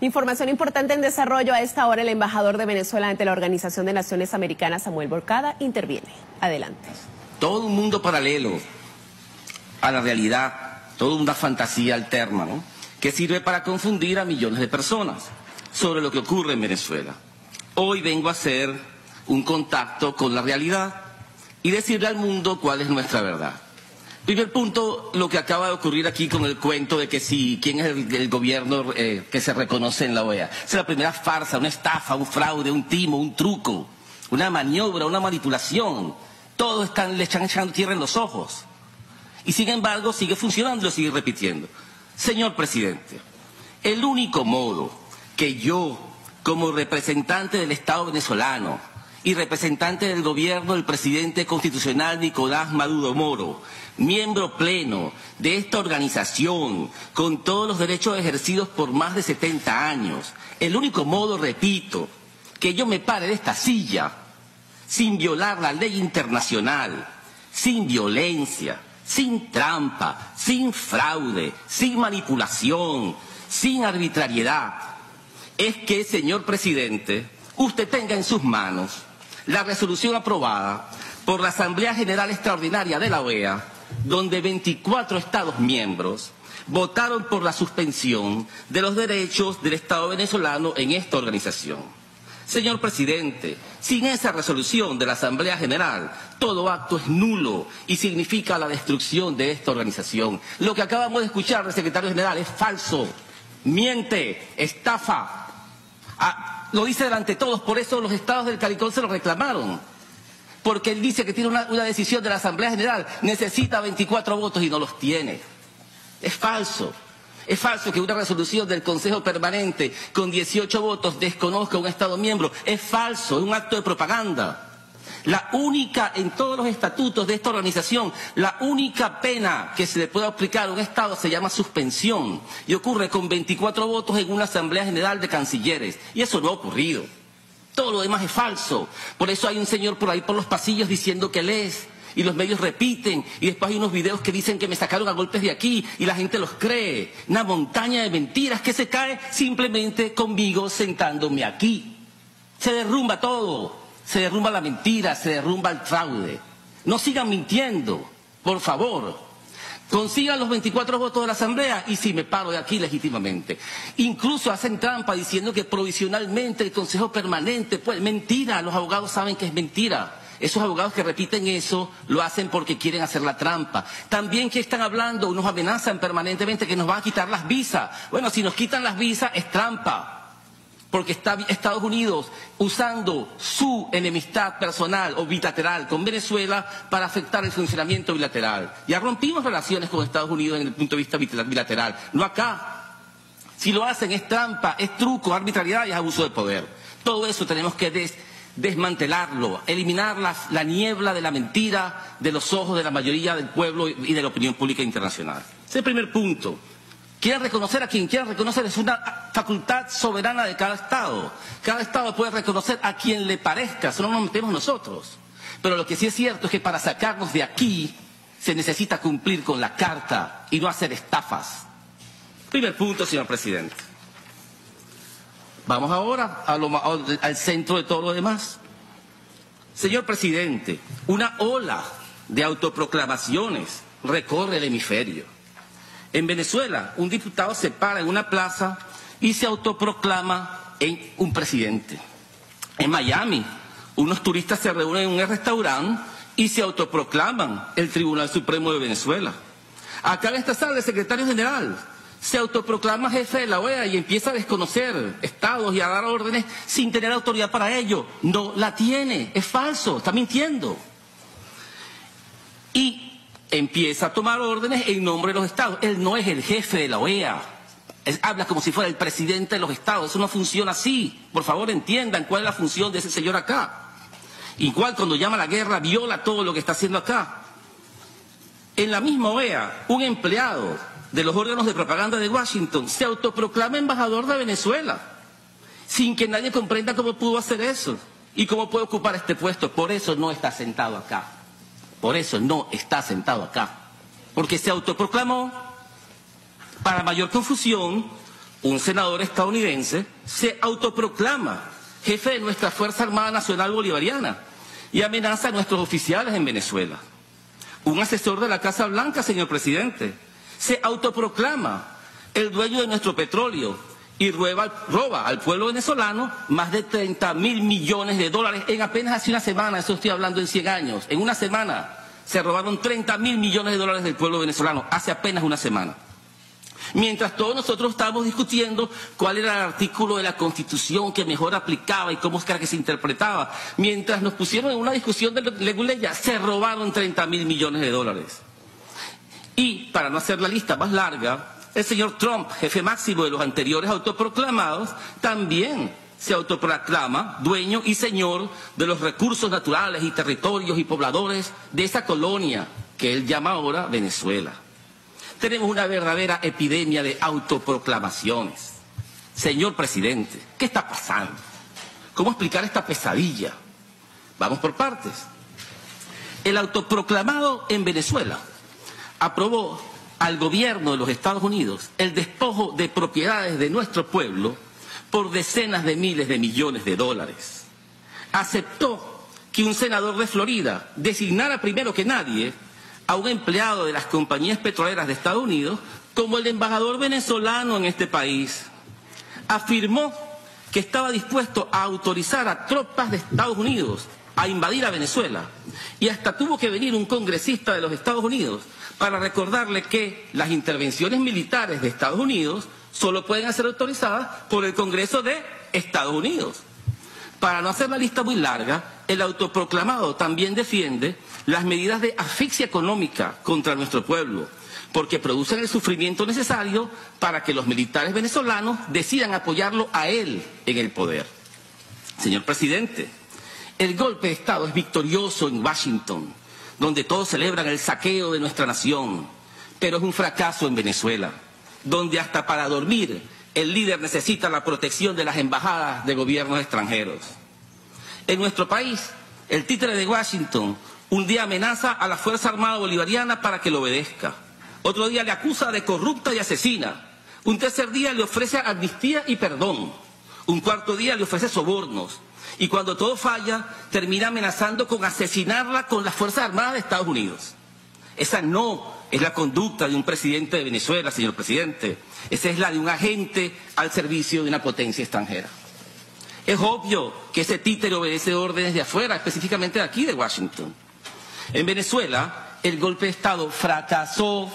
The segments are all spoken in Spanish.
Información importante en desarrollo. A esta hora el embajador de Venezuela ante la Organización de Naciones Americanas, Samuel Borcada, interviene. Adelante. Todo un mundo paralelo a la realidad, toda una fantasía alterna, ¿no?, que sirve para confundir a millones de personas sobre lo que ocurre en Venezuela. Hoy vengo a hacer un contacto con la realidad y decirle al mundo cuál es nuestra verdad. Primer punto, lo que acaba de ocurrir aquí con el cuento de que quién es el gobierno que se reconoce en la OEA. Es la primera farsa, una estafa, un fraude, un timo, un truco, una maniobra, una manipulación. Todos le están echando tierra en los ojos. Y sin embargo sigue funcionando y lo sigue repitiendo. Señor presidente, el único modo que yo, como representante del Estado venezolano y representante del gobierno del presidente constitucional Nicolás Maduro Moro, miembro pleno de esta organización, con todos los derechos ejercidos por más de 70 años, el único modo, repito, que yo me pare de esta silla, sin violar la ley internacional, sin violencia, sin trampa, sin fraude, sin manipulación, sin arbitrariedad, es que, señor presidente, usted tenga en sus manos la resolución aprobada por la Asamblea General Extraordinaria de la OEA, donde 24 Estados miembros votaron por la suspensión de los derechos del Estado venezolano en esta organización. Señor presidente, sin esa resolución de la Asamblea General, todo acto es nulo y significa la destrucción de esta organización. Lo que acabamos de escuchar del secretario general es falso, miente, estafa. Lo dice delante de todos, por eso los estados del CARICOM se lo reclamaron. Porque él dice que tiene una decisión de la Asamblea General, necesita 24 votos y no los tiene. Es falso. Es falso que una resolución del Consejo Permanente con 18 votos desconozca a un Estado miembro. Es falso, es un acto de propaganda. La única, en todos los estatutos de esta organización, la única pena que se le puede aplicar a un Estado se llama suspensión. Y ocurre con 24 votos en una Asamblea General de Cancilleres. Y eso no ha ocurrido. Todo lo demás es falso. Por eso hay un señor por ahí por los pasillos diciendo que él es. Y los medios repiten, y después hay unos videos que dicen que me sacaron a golpes de aquí, y la gente los cree. Una montaña de mentiras que se cae simplemente conmigo sentándome aquí. Se derrumba todo, se derrumba la mentira, se derrumba el fraude. No sigan mintiendo, por favor. Consigan los 24 votos de la Asamblea y sí, me paro de aquí legítimamente. Incluso hacen trampa diciendo que provisionalmente el Consejo Permanente, pues mentira, los abogados saben que es mentira. Esos abogados que repiten eso lo hacen porque quieren hacer la trampa. También que están hablando, nos amenazan permanentemente que nos van a quitar las visas. Bueno, si nos quitan las visas es trampa, porque está Estados Unidos usando su enemistad personal o bilateral con Venezuela para afectar el funcionamiento bilateral. Ya rompimos relaciones con Estados Unidos en el punto de vista bilateral, no acá. Si lo hacen es trampa, es truco, arbitrariedad y es abuso de poder. Todo eso tenemos que desmantelarlo, eliminar la niebla de la mentira de los ojos de la mayoría del pueblo y de la opinión pública internacional. Ese es el primer punto. Quieren reconocer a quien quieran reconocer, es una facultad soberana de cada Estado. Cada Estado puede reconocer a quien le parezca, eso no nos metemos nosotros. Pero lo que sí es cierto es que para sacarnos de aquí se necesita cumplir con la Carta y no hacer estafas. Primer punto, señor presidente. Vamos ahora al centro de todo lo demás. Señor presidente, una ola de autoproclamaciones recorre el hemisferio. En Venezuela, un diputado se para en una plaza y se autoproclama en un presidente. En Miami, unos turistas se reúnen en un restaurante y se autoproclaman el Tribunal Supremo de Venezuela. Acá en esta sala, el secretario general se autoproclama jefe de la OEA y empieza a desconocer estados y a dar órdenes sin tener autoridad para ello. No la tiene, es falso, está mintiendo. Y empieza a tomar órdenes en nombre de los estados. Él no es el jefe de la OEA. Él habla como si fuera el presidente de los estados. Eso no funciona así. Por favor, entiendan cuál es la función de ese señor acá. Igual cuando llama a la guerra, viola todo lo que está haciendo acá. En la misma OEA, un empleado de los órganos de propaganda de Washington se autoproclama embajador de Venezuela, sin que nadie comprenda cómo pudo hacer eso y cómo puede ocupar este puesto. Por eso no está sentado acá. Por eso no está sentado acá. Porque se autoproclamó, para mayor confusión, un senador estadounidense se autoproclama jefe de nuestra Fuerza Armada Nacional Bolivariana y amenaza a nuestros oficiales en Venezuela. Un asesor de la Casa Blanca, señor presidente, se autoproclama el dueño de nuestro petróleo y roba al pueblo venezolano más de 30.000 millones de dólares en apenas hace una semana. Eso estoy hablando en 100 años. En una semana se robaron 30.000 millones de dólares del pueblo venezolano, hace apenas una semana. Mientras todos nosotros estábamos discutiendo cuál era el artículo de la Constitución que mejor aplicaba y cómo era que se interpretaba, mientras nos pusieron en una discusión de leguleya, se robaron 30.000 millones de dólares. Y, para no hacer la lista más larga, el señor Trump, jefe máximo de los anteriores autoproclamados, también se autoproclama dueño y señor de los recursos naturales y territorios y pobladores de esa colonia que él llama ahora Venezuela. Tenemos una verdadera epidemia de autoproclamaciones. Señor presidente, ¿qué está pasando? ¿Cómo explicar esta pesadilla? Vamos por partes. El autoproclamado en Venezuela aprobó al gobierno de los Estados Unidos el despojo de propiedades de nuestro pueblo por decenas de miles de millones de dólares. Aceptó que un senador de Florida designara primero que nadie a un empleado de las compañías petroleras de Estados Unidos como el embajador venezolano en este país. Afirmó que estaba dispuesto a autorizar a tropas de Estados Unidos a invadir a Venezuela y hasta tuvo que venir un congresista de los Estados Unidos para recordarle que las intervenciones militares de Estados Unidos solo pueden ser autorizadas por el Congreso de Estados Unidos. Para no hacer la lista muy larga, el autoproclamado también defiende las medidas de asfixia económica contra nuestro pueblo, porque producen el sufrimiento necesario para que los militares venezolanos decidan apoyarlo a él en el poder. Señor presidente, el golpe de Estado es victorioso en Washington, donde todos celebran el saqueo de nuestra nación, pero es un fracaso en Venezuela, donde hasta para dormir el líder necesita la protección de las embajadas de gobiernos extranjeros. En nuestro país, el títere de Washington un día amenaza a la Fuerza Armada Bolivariana para que lo obedezca. Otro día le acusa de corrupta y asesina. Un tercer día le ofrece amnistía y perdón. Un cuarto día le ofrece sobornos. Y cuando todo falla, termina amenazando con asesinarla con las Fuerzas Armadas de Estados Unidos. Esa no es la conducta de un presidente de Venezuela, señor presidente. Esa es la de un agente al servicio de una potencia extranjera. Es obvio que ese títere obedece órdenes de afuera, específicamente de aquí, de Washington. En Venezuela, el golpe de Estado fracasó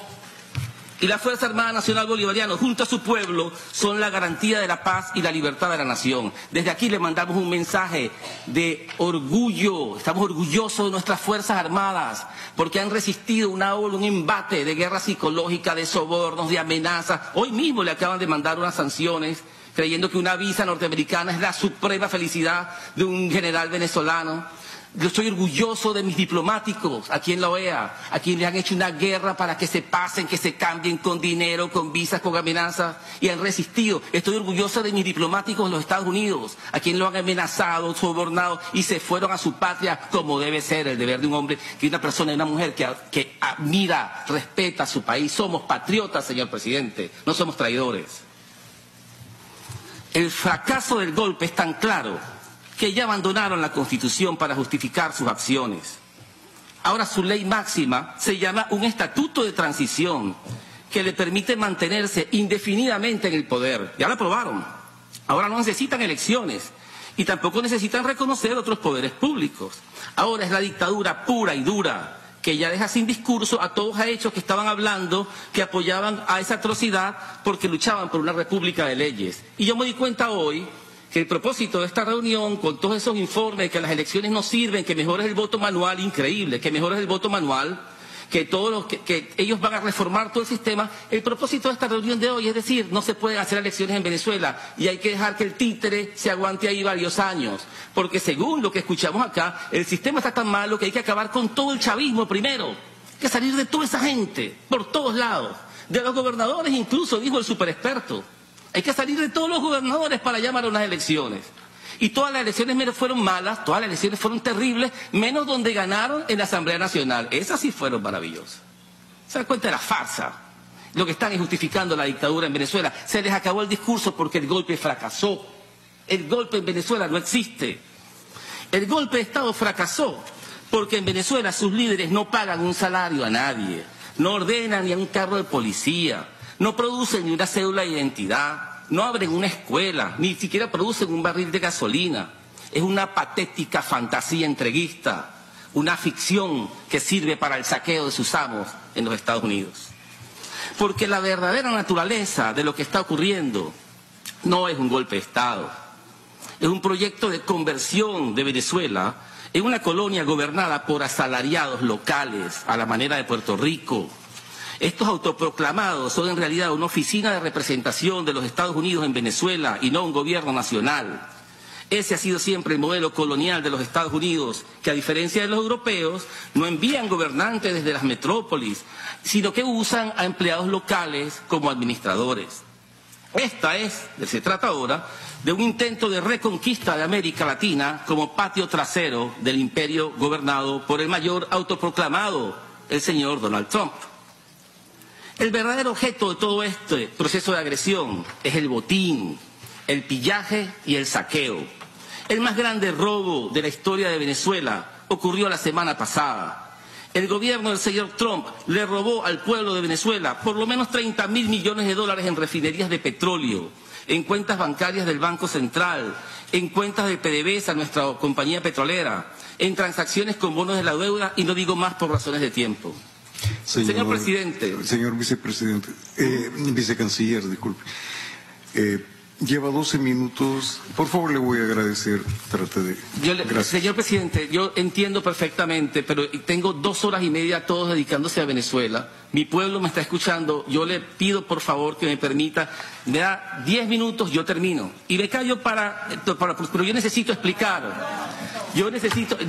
y la Fuerza Armada Nacional Bolivariana, junto a su pueblo, son la garantía de la paz y la libertad de la nación. Desde aquí le mandamos un mensaje de orgullo. Estamos orgullosos de nuestras Fuerzas Armadas, porque han resistido un embate de guerra psicológica, de sobornos, de amenazas. Hoy mismo le acaban de mandar unas sanciones, creyendo que una visa norteamericana es la suprema felicidad de un general venezolano. Yo estoy orgulloso de mis diplomáticos aquí en la OEA, a quienes le han hecho una guerra para que se pasen, que se cambien con dinero, con visas, con amenazas, y han resistido. Estoy orgulloso de mis diplomáticos en los Estados Unidos, a quienes lo han amenazado, sobornado, y se fueron a su patria como debe ser el deber de un hombre, que una persona y una mujer que admira, respeta a su país. Somos patriotas, señor presidente, no somos traidores. El fracaso del golpe es tan claro que ya abandonaron la Constitución para justificar sus acciones. Ahora su ley máxima se llama un estatuto de transición que le permite mantenerse indefinidamente en el poder. Ya lo aprobaron. Ahora no necesitan elecciones y tampoco necesitan reconocer otros poderes públicos. Ahora es la dictadura pura y dura que ya deja sin discurso a todos aquellos que estaban hablando, que apoyaban a esa atrocidad porque luchaban por una república de leyes. Y yo me di cuenta hoy que el propósito de esta reunión, con todos esos informes, que las elecciones no sirven, que mejor es el voto manual, increíble, que mejor es el voto manual, que ellos van a reformar todo el sistema. El propósito de esta reunión de hoy es decir, no se pueden hacer elecciones en Venezuela y hay que dejar que el títere se aguante ahí varios años, porque según lo que escuchamos acá, el sistema está tan malo que hay que acabar con todo el chavismo primero, hay que salir de toda esa gente, por todos lados, de los gobernadores incluso, dijo el superexperto. Hay que salir de todos los gobernadores para llamar a unas elecciones. Y todas las elecciones fueron malas, todas las elecciones fueron terribles, menos donde ganaron en la Asamblea Nacional. Esas sí fueron maravillosas. ¿Se dan cuenta de la farsa? Lo que están es justificando la dictadura en Venezuela. Se les acabó el discurso porque el golpe fracasó. El golpe en Venezuela no existe. El golpe de Estado fracasó porque en Venezuela sus líderes no pagan un salario a nadie, no ordenan ni a un carro de policía, no producen ni una cédula de identidad, no abren una escuela, ni siquiera producen un barril de gasolina. Es una patética fantasía entreguista, una ficción que sirve para el saqueo de sus amos en los Estados Unidos. Porque la verdadera naturaleza de lo que está ocurriendo no es un golpe de Estado. Es un proyecto de conversión de Venezuela en una colonia gobernada por asalariados locales, a la manera de Puerto Rico. Estos autoproclamados son en realidad una oficina de representación de los Estados Unidos en Venezuela y no un gobierno nacional. Ese ha sido siempre el modelo colonial de los Estados Unidos, que a diferencia de los europeos, no envían gobernantes desde las metrópolis, sino que usan a empleados locales como administradores. Se trata ahora de un intento de reconquista de América Latina como patio trasero del imperio gobernado por el mayor autoproclamado, el señor Donald Trump. El verdadero objeto de todo este proceso de agresión es el botín, el pillaje y el saqueo. El más grande robo de la historia de Venezuela ocurrió la semana pasada. El gobierno del señor Trump le robó al pueblo de Venezuela por lo menos 30.000 millones de dólares en refinerías de petróleo, en cuentas bancarias del Banco Central, en cuentas de PDVSA, nuestra compañía petrolera, en transacciones con bonos de la deuda, y no digo más por razones de tiempo. Señor presidente. Señor vicepresidente, vicecanciller, disculpe. Lleva 12 minutos. Por favor, le voy a agradecer. Trate de... Gracias. Señor presidente, yo entiendo perfectamente, pero tengo 2 horas y media todos dedicándose a Venezuela. Mi pueblo me está escuchando. Yo le pido, por favor, que me permita. Me da 10 minutos, yo termino. Y me callo pero yo necesito explicar.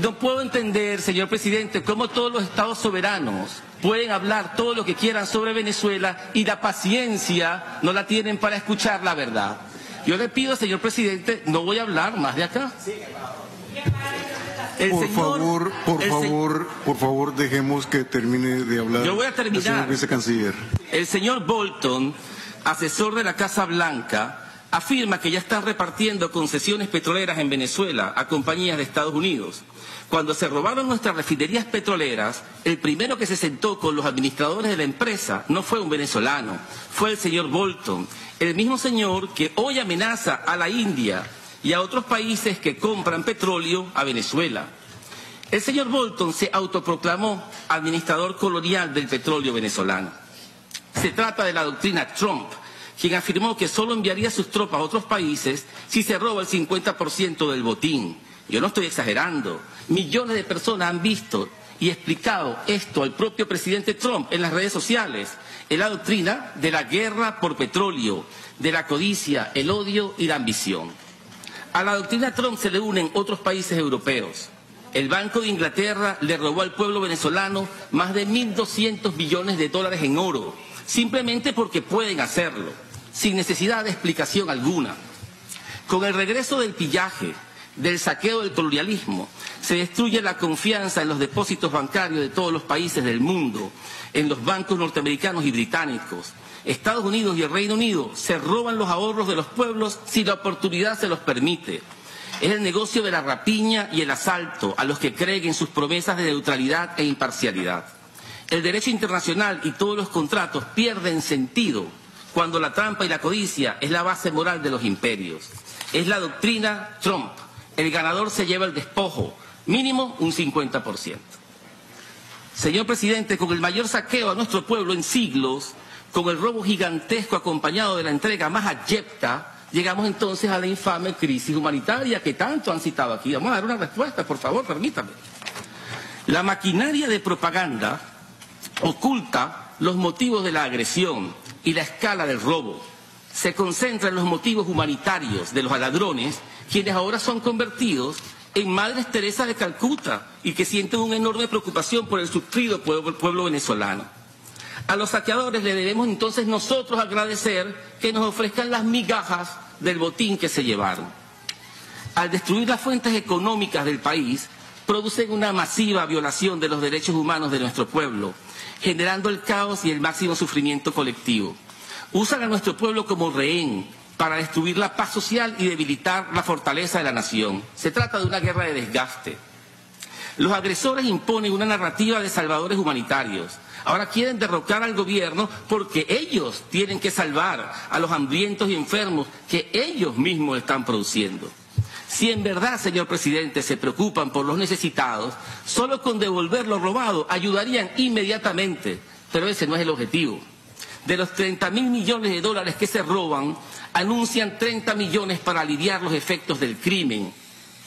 No puedo entender, señor presidente, cómo todos los estados soberanos pueden hablar todo lo que quieran sobre Venezuela y la paciencia no la tienen para escuchar la verdad. Yo le pido, señor presidente, no voy a hablar más de acá. Por favor, dejemos que termine de hablar. Yo voy a terminar. El señor vicecanciller. El señor Bolton, asesor de la Casa Blanca, afirma que ya están repartiendo concesiones petroleras en Venezuela a compañías de Estados Unidos. Cuando se robaron nuestras refinerías petroleras, el primero que se sentó con los administradores de la empresa no fue un venezolano, fue el señor Bolton, el mismo señor que hoy amenaza a la India y a otros países que compran petróleo a Venezuela. El señor Bolton se autoproclamó administrador colonial del petróleo venezolano. Se trata de la doctrina Trump, quien afirmó que solo enviaría sus tropas a otros países si se roba el 50% del botín. Yo no estoy exagerando. Millones de personas han visto y explicado esto al propio presidente Trump en las redes sociales. Es la doctrina de la guerra por petróleo, de la codicia, el odio y la ambición. A la doctrina Trump se le unen otros países europeos. El Banco de Inglaterra le robó al pueblo venezolano más de 1.200 billones de dólares en oro, simplemente porque pueden hacerlo, sin necesidad de explicación alguna. Con el regreso del pillaje, del saqueo del colonialismo, se destruye la confianza en los depósitos bancarios de todos los países del mundo, en los bancos norteamericanos y británicos. Estados Unidos y el Reino Unido se roban los ahorros de los pueblos si la oportunidad se los permite. Es el negocio de la rapiña y el asalto a los que creen en sus promesas de neutralidad e imparcialidad. El derecho internacional y todos los contratos pierden sentido cuando la trampa y la codicia es la base moral de los imperios. Es la doctrina Trump. El ganador se lleva el despojo, mínimo un 50%. Señor presidente, con el mayor saqueo a nuestro pueblo en siglos, con el robo gigantesco acompañado de la entrega más abyecta, llegamos entonces a la infame crisis humanitaria que tanto han citado aquí. Vamos a dar una respuesta, por favor, permítame. La maquinaria de propaganda oculta los motivos de la agresión y la escala del robo. Se concentra en los motivos humanitarios de los ladrones, quienes ahora son convertidos en Madres Teresas de Calcuta y que sienten una enorme preocupación por el sufrido pueblo venezolano. A los saqueadores le debemos entonces nosotros agradecer que nos ofrezcan las migajas del botín que se llevaron. Al destruir las fuentes económicas del país, producen una masiva violación de los derechos humanos de nuestro pueblo, generando el caos y el máximo sufrimiento colectivo. Usan a nuestro pueblo como rehén para destruir la paz social y debilitar la fortaleza de la nación. Se trata de una guerra de desgaste. Los agresores imponen una narrativa de salvadores humanitarios. Ahora quieren derrocar al gobierno porque ellos tienen que salvar a los hambrientos y enfermos que ellos mismos están produciendo. Si en verdad, señor presidente, se preocupan por los necesitados, solo con devolver lo robado ayudarían inmediatamente, pero ese no es el objetivo. De los 30.000 millones de dólares que se roban, anuncian 30 millones para aliviar los efectos del crimen.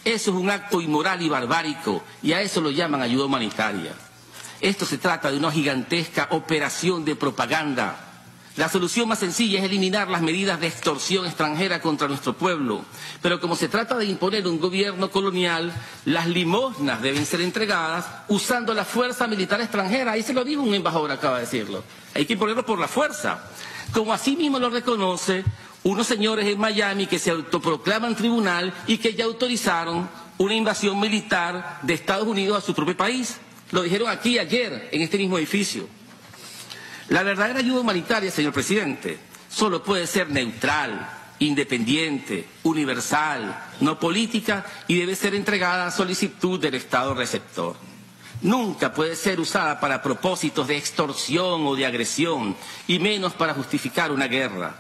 Eso es un acto inmoral y barbárico, y a eso lo llaman ayuda humanitaria. Esto se trata de una gigantesca operación de propaganda. La solución más sencilla es eliminar las medidas de extorsión extranjera contra nuestro pueblo. Pero como se trata de imponer un gobierno colonial, las limosnas deben ser entregadas usando la fuerza militar extranjera. Ahí se lo dijo un embajador, acaba de decirlo. Hay que imponerlo por la fuerza. Como así mismo lo reconoce unos señores en Miami que se autoproclaman tribunal y que ya autorizaron una invasión militar de Estados Unidos a su propio país. Lo dijeron aquí ayer, en este mismo edificio. La verdadera ayuda humanitaria, señor presidente, solo puede ser neutral, independiente, universal, no política y debe ser entregada a solicitud del Estado receptor. Nunca puede ser usada para propósitos de extorsión o de agresión, y menos para justificar una guerra.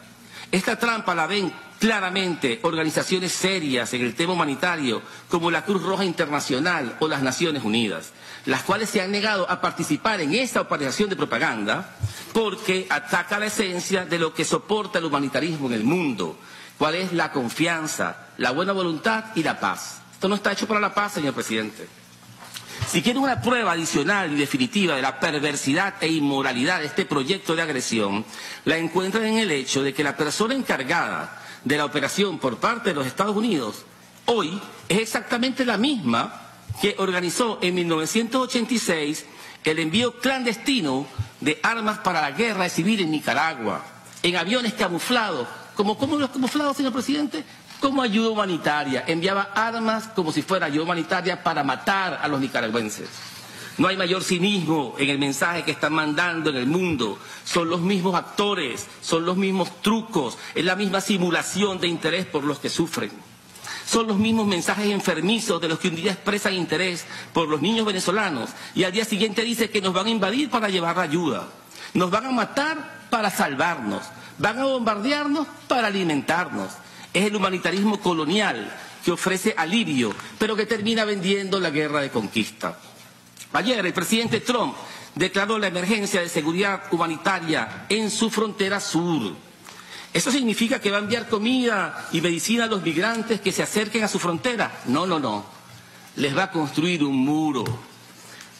Esta trampa la ven claramente organizaciones serias en el tema humanitario como la Cruz Roja Internacional o las Naciones Unidas, las cuales se han negado a participar en esta operación de propaganda porque ataca la esencia de lo que soporta el humanitarismo en el mundo, cuál es la confianza, la buena voluntad y la paz. Esto no está hecho para la paz, señor presidente. Si quieren una prueba adicional y definitiva de la perversidad e inmoralidad de este proyecto de agresión, la encuentran en el hecho de que la persona encargada de la operación por parte de los Estados Unidos hoy es exactamente la misma que organizó en 1986 el envío clandestino de armas para la guerra civil en Nicaragua, en aviones camuflados. ¿Cómo los camuflados, señor presidente? Como ayuda humanitaria. Enviaba armas como si fuera ayuda humanitaria para matar a los nicaragüenses. No hay mayor cinismo en el mensaje que están mandando en el mundo. Son los mismos actores, son los mismos trucos, es la misma simulación de interés por los que sufren. Son los mismos mensajes enfermizos de los que un día expresan interés por los niños venezolanos y al día siguiente dicen que nos van a invadir para llevar ayuda. Nos van a matar para salvarnos. Van a bombardearnos para alimentarnos. Es el humanitarismo colonial que ofrece alivio, pero que termina vendiendo la guerra de conquista. Ayer el presidente Trump declaró la emergencia de seguridad humanitaria en su frontera sur. ¿Eso significa que va a enviar comida y medicina a los migrantes que se acerquen a su frontera? No, no, no. Les va a construir un muro.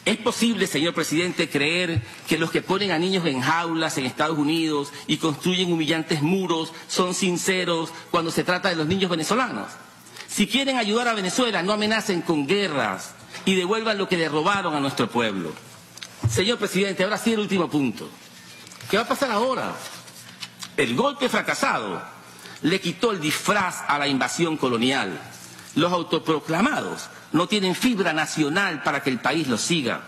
¿Es posible, señor presidente, creer que los que ponen a niños en jaulas en Estados Unidos y construyen humillantes muros son sinceros cuando se trata de los niños venezolanos? Si quieren ayudar a Venezuela, no amenacen con guerras y devuelvan lo que le robaron a nuestro pueblo. Señor presidente, ahora sí el último punto. ¿Qué va a pasar ahora? El golpe fracasado le quitó el disfraz a la invasión colonial. Los autoproclamados no tienen fibra nacional para que el país los siga.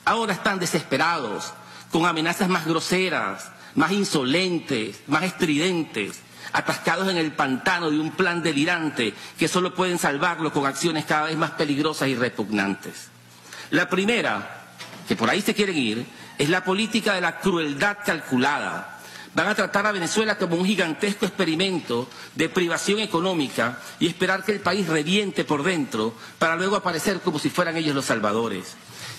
Ahora están desesperados, con amenazas más groseras, más insolentes, más estridentes, atascados en el pantano de un plan delirante que solo pueden salvarlo con acciones cada vez más peligrosas y repugnantes. La primera, que por ahí se quieren ir, es la política de la crueldad calculada. Van a tratar a Venezuela como un gigantesco experimento de privación económica y esperar que el país reviente por dentro para luego aparecer como si fueran ellos los salvadores.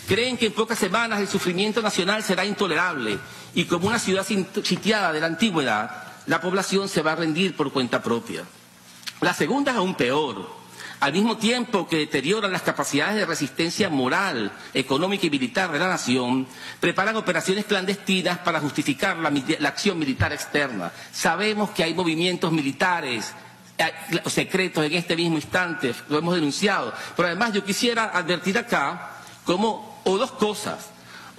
Creen que en pocas semanas el sufrimiento nacional será intolerable y como una ciudad sitiada de la antigüedad, la población se va a rendir por cuenta propia. La segunda es aún peor. Al mismo tiempo que deterioran las capacidades de resistencia moral, económica y militar de la nación, preparan operaciones clandestinas para justificar la acción militar externa. Sabemos que hay movimientos militares secretos en este mismo instante, lo hemos denunciado. Pero además yo quisiera advertir acá dos cosas.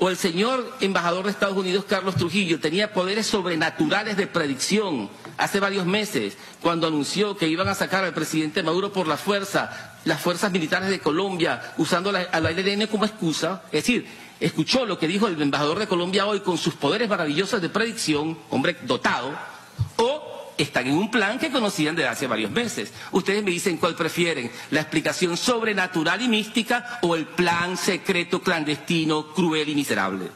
o el señor embajador de Estados Unidos, Carlos Trujillo, tenía poderes sobrenaturales de predicción hace varios meses, cuando anunció que iban a sacar al presidente Maduro por las fuerzas militares de Colombia, usando al ELN como excusa. Es decir, escuchó lo que dijo el embajador de Colombia hoy con sus poderes maravillosos de predicción, hombre dotado, o están en un plan que conocían desde hace varios meses. Ustedes me dicen cuál prefieren, la explicación sobrenatural y mística o el plan secreto, clandestino, cruel y miserable.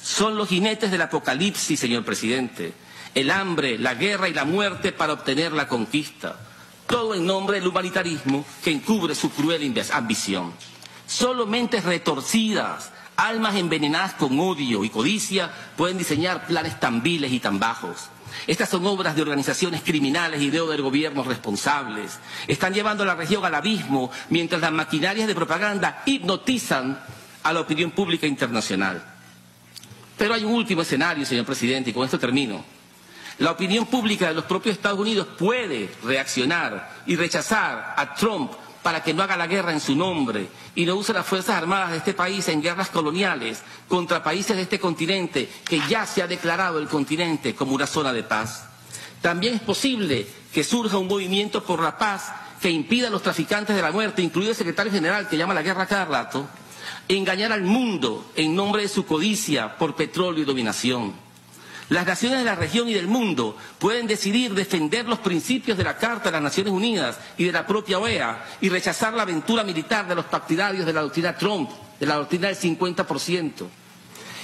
Son los jinetes del apocalipsis, señor presidente. El hambre, la guerra y la muerte para obtener la conquista. Todo en nombre del humanitarismo que encubre su cruel ambición. Solo mentes retorcidas, almas envenenadas con odio y codicia pueden diseñar planes tan viles y tan bajos. Estas son obras de organizaciones criminales y de gobiernos responsables. Están llevando a la región al abismo mientras las maquinarias de propaganda hipnotizan a la opinión pública internacional. Pero hay un último escenario, señor presidente, y con esto termino. La opinión pública de los propios Estados Unidos puede reaccionar y rechazar a Trump para que no haga la guerra en su nombre y no use las Fuerzas Armadas de este país en guerras coloniales contra países de este continente que ya se ha declarado el continente como una zona de paz. También es posible que surja un movimiento por la paz que impida a los traficantes de la muerte, incluido el secretario general que llama la guerra cada rato, engañar al mundo en nombre de su codicia por petróleo y dominación. Las naciones de la región y del mundo pueden decidir defender los principios de la Carta de las Naciones Unidas y de la propia OEA y rechazar la aventura militar de los partidarios de la doctrina Trump, de la doctrina del 50%.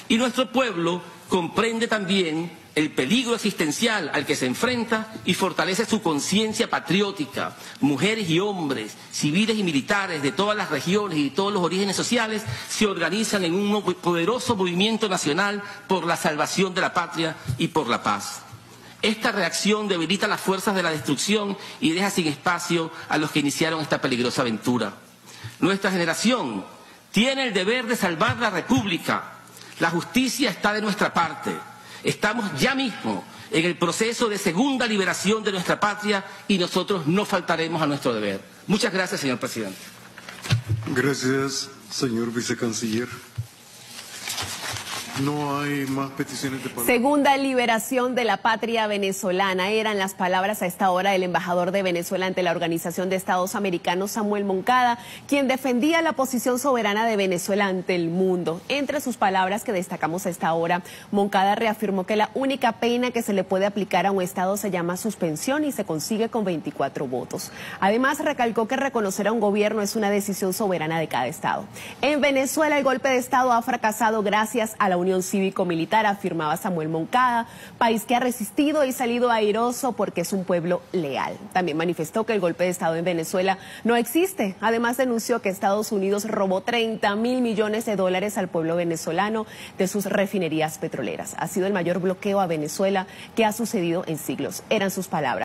Y nuestro pueblo comprende también el peligro existencial al que se enfrenta y fortalece su conciencia patriótica. Mujeres y hombres, civiles y militares de todas las regiones y de todos los orígenes sociales se organizan en un poderoso movimiento nacional por la salvación de la patria y por la paz. Esta reacción debilita las fuerzas de la destrucción y deja sin espacio a los que iniciaron esta peligrosa aventura. Nuestra generación tiene el deber de salvar la República. La justicia está de nuestra parte. Estamos ya mismo en el proceso de segunda liberación de nuestra patria y nosotros no faltaremos a nuestro deber. Muchas gracias, señor presidente. Gracias, señor vicecanciller. No hay más peticiones de palabra. Segunda liberación de la patria venezolana. Eran las palabras a esta hora del embajador de Venezuela ante la Organización de Estados Americanos, Samuel Moncada, quien defendía la posición soberana de Venezuela ante el mundo. Entre sus palabras que destacamos a esta hora, Moncada reafirmó que la única pena que se le puede aplicar a un Estado se llama suspensión y se consigue con 24 votos. Además, recalcó que reconocer a un gobierno es una decisión soberana de cada Estado. En Venezuela, el golpe de Estado ha fracasado gracias a la Unión Cívico-Militar, afirmaba Samuel Moncada, país que ha resistido y salido airoso porque es un pueblo leal. También manifestó que el golpe de Estado en Venezuela no existe. Además, denunció que Estados Unidos robó 30.000 millones de dólares al pueblo venezolano de sus refinerías petroleras. Ha sido el mayor bloqueo a Venezuela que ha sucedido en siglos. Eran sus palabras.